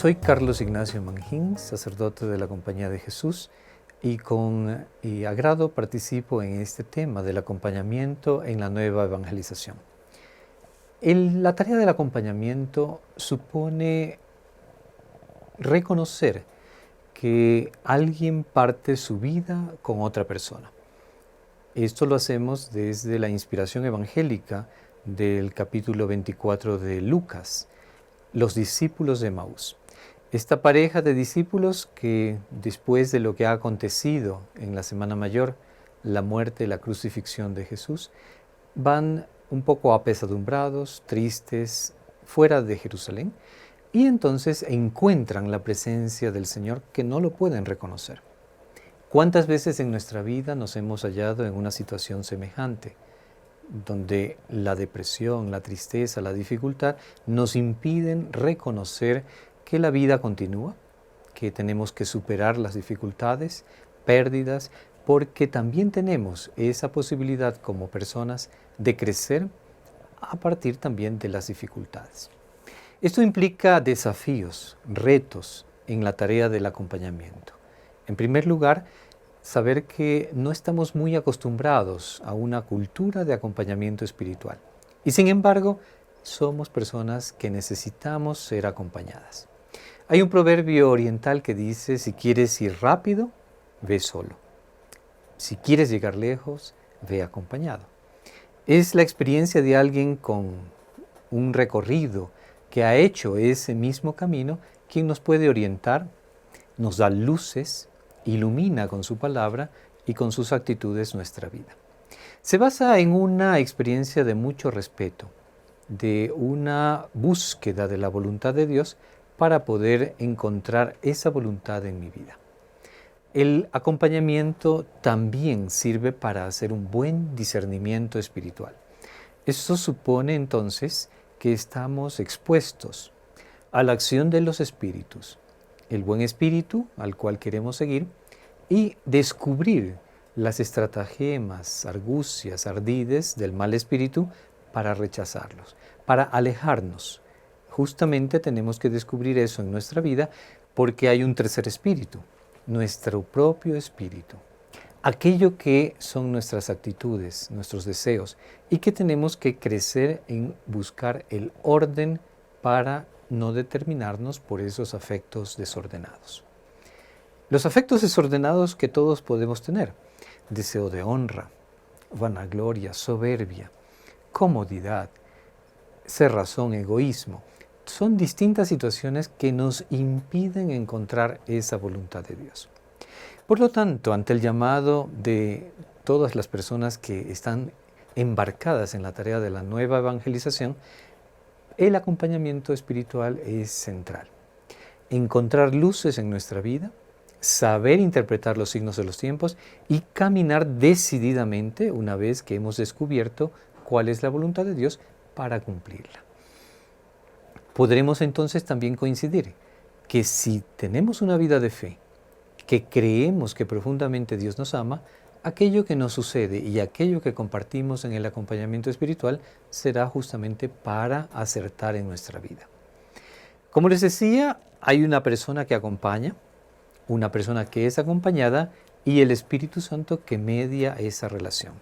Soy Carlos Ignacio Manjín, sacerdote de la Compañía de Jesús, y con agrado participo en este tema del acompañamiento en la nueva evangelización. La tarea del acompañamiento supone reconocer que alguien parte su vida con otra persona. Esto lo hacemos desde la inspiración evangélica del capítulo 24 de Lucas, los discípulos de Emaús. Esta pareja de discípulos que después de lo que ha acontecido en la Semana Mayor, la muerte y la crucifixión de Jesús, van un poco apesadumbrados, tristes, fuera de Jerusalén, y entonces encuentran la presencia del Señor que no lo pueden reconocer. ¿Cuántas veces en nuestra vida nos hemos hallado en una situación semejante, donde la depresión, la tristeza, la dificultad nos impiden reconocer que la vida continúa, que tenemos que superar las dificultades, pérdidas, porque también tenemos esa posibilidad como personas de crecer a partir también de las dificultades? Esto implica desafíos, retos en la tarea del acompañamiento. En primer lugar, saber que no estamos muy acostumbrados a una cultura de acompañamiento espiritual. Y sin embargo, somos personas que necesitamos ser acompañadas. Hay un proverbio oriental que dice: si quieres ir rápido, ve solo. Si quieres llegar lejos, ve acompañado. Es la experiencia de alguien con un recorrido que ha hecho ese mismo camino quien nos puede orientar, nos da luces, ilumina con su palabra y con sus actitudes nuestra vida. Se basa en una experiencia de mucho respeto, de una búsqueda de la voluntad de Dios para poder encontrar esa voluntad en mi vida. El acompañamiento también sirve para hacer un buen discernimiento espiritual. Esto supone entonces que estamos expuestos a la acción de los espíritus, el buen espíritu al cual queremos seguir, y descubrir las estratagemas, argucias, ardides del mal espíritu para rechazarlos, para alejarnos. Justamente tenemos que descubrir eso en nuestra vida porque hay un tercer espíritu, nuestro propio espíritu. Aquello que son nuestras actitudes, nuestros deseos, y que tenemos que crecer en buscar el orden para no determinarnos por esos afectos desordenados. Los afectos desordenados que todos podemos tener: deseo de honra, vanagloria, soberbia, comodidad, cerrazón, egoísmo, son distintas situaciones que nos impiden encontrar esa voluntad de Dios. Por lo tanto, ante el llamado de todas las personas que están embarcadas en la tarea de la nueva evangelización, el acompañamiento espiritual es central. Encontrar luces en nuestra vida, saber interpretar los signos de los tiempos y caminar decididamente una vez que hemos descubierto cuál es la voluntad de Dios para cumplirla. Podremos entonces también coincidir que si tenemos una vida de fe, que creemos que profundamente Dios nos ama, aquello que nos sucede y aquello que compartimos en el acompañamiento espiritual será justamente para acertar en nuestra vida. Como les decía, hay una persona que acompaña, una persona que es acompañada y el Espíritu Santo que media esa relación.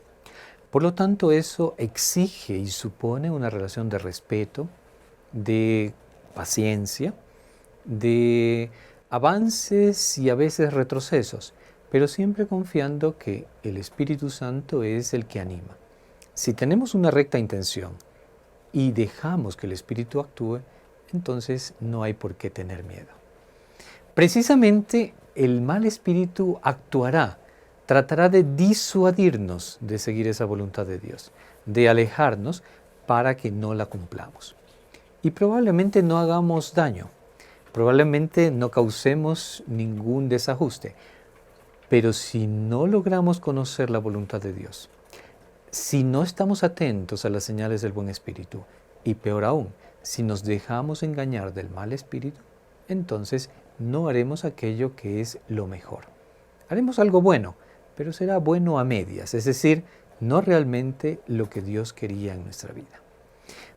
Por lo tanto, eso exige y supone una relación de respeto, de paciencia, de avances y a veces retrocesos, pero siempre confiando que el Espíritu Santo es el que anima. Si tenemos una recta intención y dejamos que el Espíritu actúe, entonces no hay por qué tener miedo. Precisamente el mal espíritu actuará, tratará de disuadirnos de seguir esa voluntad de Dios, de alejarnos para que no la cumplamos. Y probablemente no hagamos daño, probablemente no causemos ningún desajuste, pero si no logramos conocer la voluntad de Dios, si no estamos atentos a las señales del buen espíritu, y peor aún, si nos dejamos engañar del mal espíritu, entonces no haremos aquello que es lo mejor. Haremos algo bueno, pero será bueno a medias, es decir, no realmente lo que Dios quería en nuestra vida.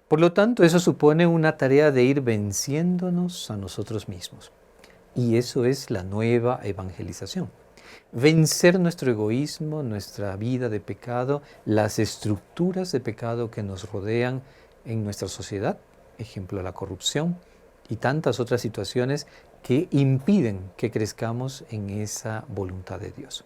Por lo tanto, eso supone una tarea de ir venciéndonos a nosotros mismos. Y eso es la nueva evangelización. Vencer nuestro egoísmo, nuestra vida de pecado, las estructuras de pecado que nos rodean en nuestra sociedad, ejemplo la corrupción y tantas otras situaciones que impiden que crezcamos en esa voluntad de Dios.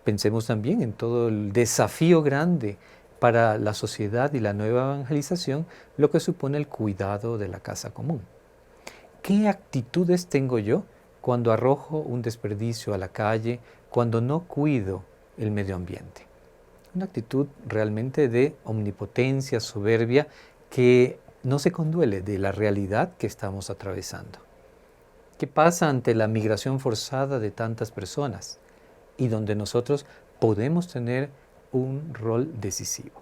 Pensemos también en todo el desafío grande para la sociedad y la nueva evangelización, lo que supone el cuidado de la casa común. ¿Qué actitudes tengo yo cuando arrojo un desperdicio a la calle, cuando no cuido el medio ambiente? Una actitud realmente de omnipotencia, soberbia, que no se conduele de la realidad que estamos atravesando. ¿Qué pasa ante la migración forzada de tantas personas? Y donde nosotros podemos tener un rol decisivo.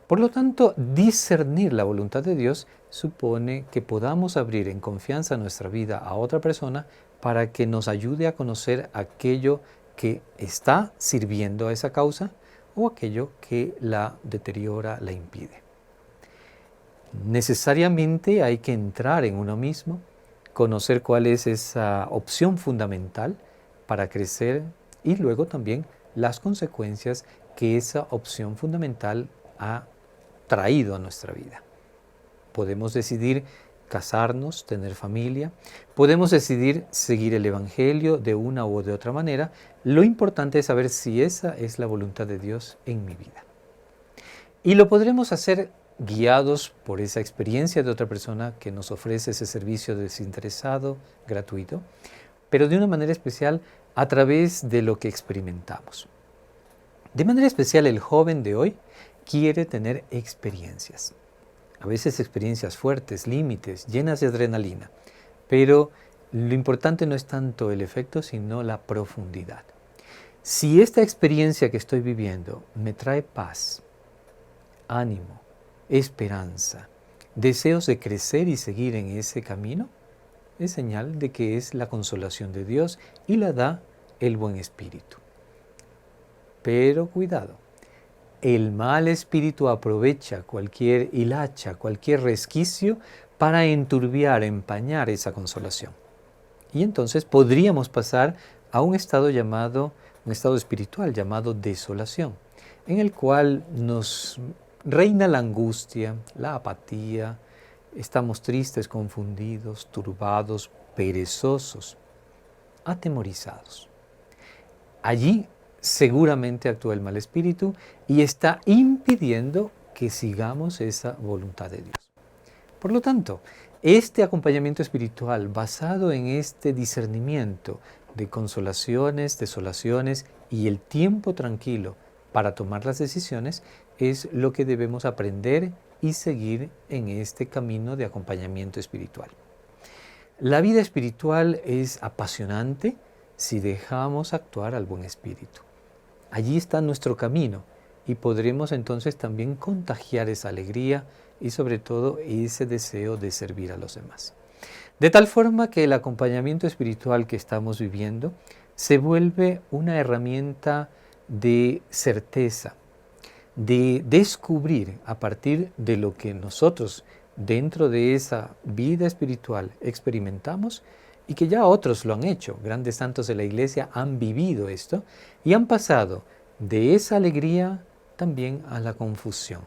Por lo tanto, discernir la voluntad de Dios supone que podamos abrir en confianza nuestra vida a otra persona para que nos ayude a conocer aquello que está sirviendo a esa causa o aquello que la deteriora, la impide. Necesariamente hay que entrar en uno mismo, conocer cuál es esa opción fundamental para crecer y luego también las consecuencias que esa opción fundamental ha traído a nuestra vida. Podemos decidir casarnos, tener familia, podemos decidir seguir el Evangelio de una u de otra manera. Lo importante es saber si esa es la voluntad de Dios en mi vida. Y lo podremos hacer guiados por esa experiencia de otra persona que nos ofrece ese servicio desinteresado, gratuito, pero de una manera especial a través de lo que experimentamos. De manera especial el joven de hoy quiere tener experiencias. A veces experiencias fuertes, límites, llenas de adrenalina. Pero lo importante no es tanto el efecto, sino la profundidad. Si esta experiencia que estoy viviendo me trae paz, ánimo, esperanza, deseos de crecer y seguir en ese camino, es señal de que es la consolación de Dios y la da el buen espíritu. Pero cuidado, el mal espíritu aprovecha cualquier hilacha, cualquier resquicio para enturbiar, empañar esa consolación. Y entonces podríamos pasar a un estado espiritual llamado desolación, en el cual nos reina la angustia, la apatía, estamos tristes, confundidos, turbados, perezosos, atemorizados. Allí seguramente actúa el mal espíritu y está impidiendo que sigamos esa voluntad de Dios. Por lo tanto, este acompañamiento espiritual basado en este discernimiento de consolaciones, desolaciones y el tiempo tranquilo para tomar las decisiones es lo que debemos aprender y seguir en este camino de acompañamiento espiritual. La vida espiritual es apasionante si dejamos actuar al buen espíritu. Allí está nuestro camino y podremos entonces también contagiar esa alegría y sobre todo ese deseo de servir a los demás. De tal forma que el acompañamiento espiritual que estamos viviendo se vuelve una herramienta de certeza, de descubrir a partir de lo que nosotros dentro de esa vida espiritual experimentamos y que ya otros lo han hecho. Grandes santos de la Iglesia han vivido esto y han pasado de esa alegría también a la confusión.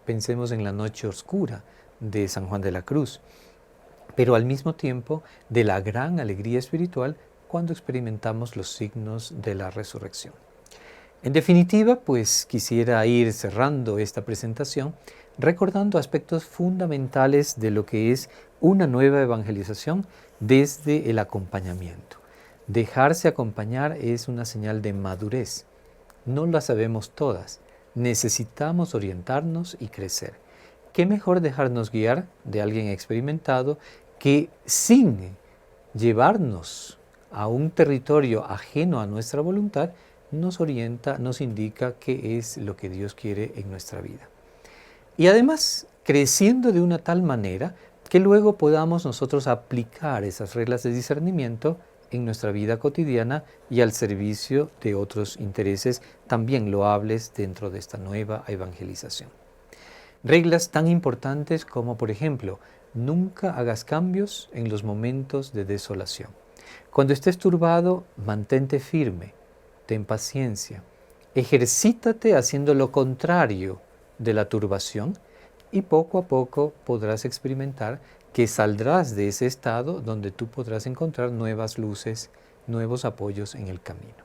Pensemos en la noche oscura de San Juan de la Cruz, pero al mismo tiempo de la gran alegría espiritual cuando experimentamos los signos de la resurrección. En definitiva, pues quisiera ir cerrando esta presentación recordando aspectos fundamentales de lo que es una nueva evangelización desde el acompañamiento. Dejarse acompañar es una señal de madurez. No la sabemos todas. Necesitamos orientarnos y crecer. ¿Qué mejor dejarnos guiar de alguien experimentado que sin llevarnos a un territorio ajeno a nuestra voluntad, nos orienta, nos indica qué es lo que Dios quiere en nuestra vida? Y además, creciendo de una tal manera que luego podamos nosotros aplicar esas reglas de discernimiento en nuestra vida cotidiana y al servicio de otros intereses también loables dentro de esta nueva evangelización. Reglas tan importantes como, por ejemplo, nunca hagas cambios en los momentos de desolación. Cuando estés turbado, mantente firme, ten paciencia, ejercítate haciendo lo contrario de la turbación y poco a poco podrás experimentar que saldrás de ese estado donde tú podrás encontrar nuevas luces, nuevos apoyos en el camino.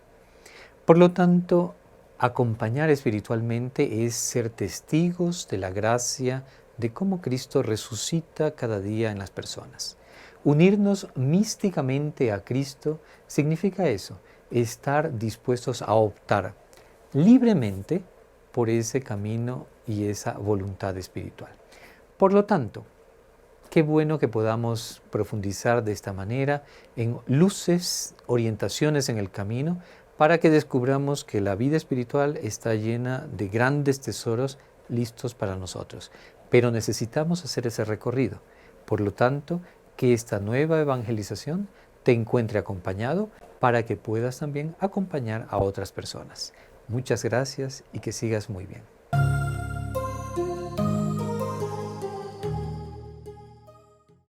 Por lo tanto, acompañar espiritualmente es ser testigos de la gracia, de cómo Cristo resucita cada día en las personas. Unirnos místicamente a Cristo significa eso, estar dispuestos a optar libremente por ese camino y esa voluntad espiritual. Por lo tanto, qué bueno que podamos profundizar de esta manera en luces, orientaciones en el camino, para que descubramos que la vida espiritual está llena de grandes tesoros listos para nosotros. Pero necesitamos hacer ese recorrido. Por lo tanto, que esta nueva evangelización te encuentre acompañado para que puedas también acompañar a otras personas. Muchas gracias y que sigas muy bien.